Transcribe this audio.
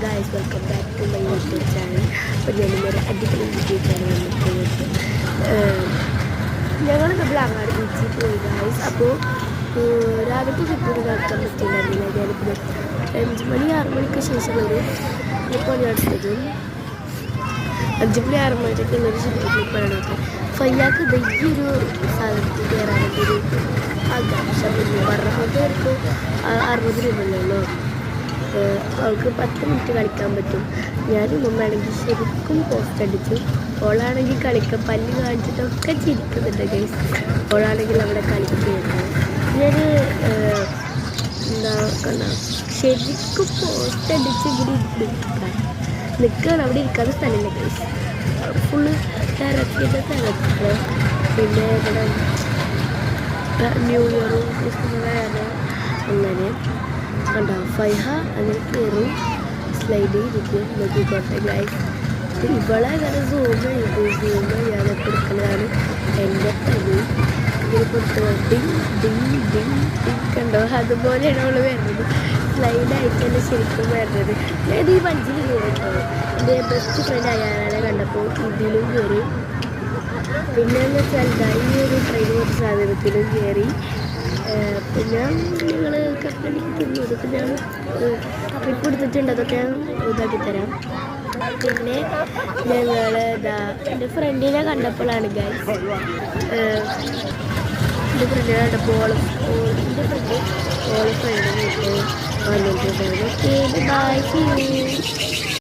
Guys, welcome back to my YouTube channel. അപ്പോൾ ഞാനിന്നൊരു അടിപൊളി യൂട്യൂബ് ചാനൽ വന്നിട്ടുള്ളത്. ഞങ്ങളിന്ന് ബ്ലാങ്ങാട് ബീച്ചിൽ പോയി ഗായ്സ്. അപ്പോൾ രാവിലത്തെ ഫുഡ് നടത്താൻ പറ്റിയിട്ടുണ്ടായിരുന്നില്ല. ഞാനിപ്പോൾ 5 മണി 6 മണിക്ക് ശേഷം ഒരു ക്ലിപ്പാണ് എടുത്തതും. 5 മണി 6 മണിക്കൊക്കെ ഉള്ളൊരു ഷിപ്പിംഗ് ക്ലിപ്പാണ് എടുത്തത്. ഫയ്യാക്ക് ഈ ഒരു സാധനത്തിൽ കയറാനായിട്ട് ഒരു ആകാംക്ഷ. പിന്നെ പറഞ്ഞ പേർക്ക് 60 രൂപയല്ലോ. അവൾക്ക് 10 മിനിറ്റ് കളിക്കാൻ പറ്റും. ഞാൻ ഉമ്മയാണെങ്കിൽ ശരിക്കും പോസ്റ്റ് അടിച്ചു. ഓളാണെങ്കിൽ കളിക്കാൻ പല്ല് കാണിച്ചിട്ടൊക്കെ ചിരിക്കുന്നുണ്ട് ഗൈസ്. ഓളാണെങ്കിൽ അവിടെ കളിക്കുകയാണ്. ഞാൻ എന്താ കണ്ട ശരിക്കും പോസ്റ്റ് അടിച്ച് ഇങ്ങനെ നിൽക്കുകയാണ്. അവിടെ ഇരിക്കാത്ത സ്ഥലമില്ല ഗൈസ്. ഫുള്ള് തിരക്കിൻ്റെ തിരക്കുകൾ. പിന്നെ ഇവിടെ ന്യൂ ഇയറും ക്രിസ്മസ് അങ്ങനെ കണ്ടോ ഫൈഹ അങ്ങനെ കയറും സ്ലൈഡ് ചെയ്തിട്ട് നോക്കിക്കോട്ടെ ഗൈസ്. ഇവളെ അങ്ങനെ സൂം ചെയ്യാനൊക്കെ എടുക്കുന്നതാണ് എൻ്റെ പണി. ഇങ്ങനെ കൊടുത്തു ഡിങ് ഡിങ് ഡിങ് ഡിങ് കണ്ടോ, അതുപോലെയാണ് അവൾ വരുന്നത്. സ്ലൈഡായിട്ട് തന്നെ ശരിക്കും വരുന്നത്. ഞാൻ ഈ വഞ്ചിയിൽ കയറിട്ടോ. എൻ്റെ ബെസ്റ്റ് ഫ്രണ്ട് അയാളെ കണ്ടപ്പോൾ ഇതിലും കയറി. പിന്നെ എന്ന് വെച്ചാൽ ഈ ഒരു ട്രെയിൻ പോലത്തെ സാധനത്തിലും കയറി. പിന്നെ ഞങ്ങൾ കപ്പടിക്കുന്നു. അതൊക്കെ ഞാൻ ട്രിപ്പ് എടുത്തിട്ടുണ്ട്. അതൊക്കെ ഞാൻ ഇതാക്കി തരാം. പിന്നെ ഞങ്ങൾ എൻ്റെ ഫ്രണ്ടിനെ കണ്ടപ്പോഴാണ് ഗൈസ്, എൻ്റെ ഫ്രണ്ടിനെ കണ്ടപ്പോൾ എൻ്റെ ഫ്രണ്ട് ഫ്രണ്ട് വന്നിട്ടുണ്ടായിരുന്നു. Okay bye, see U.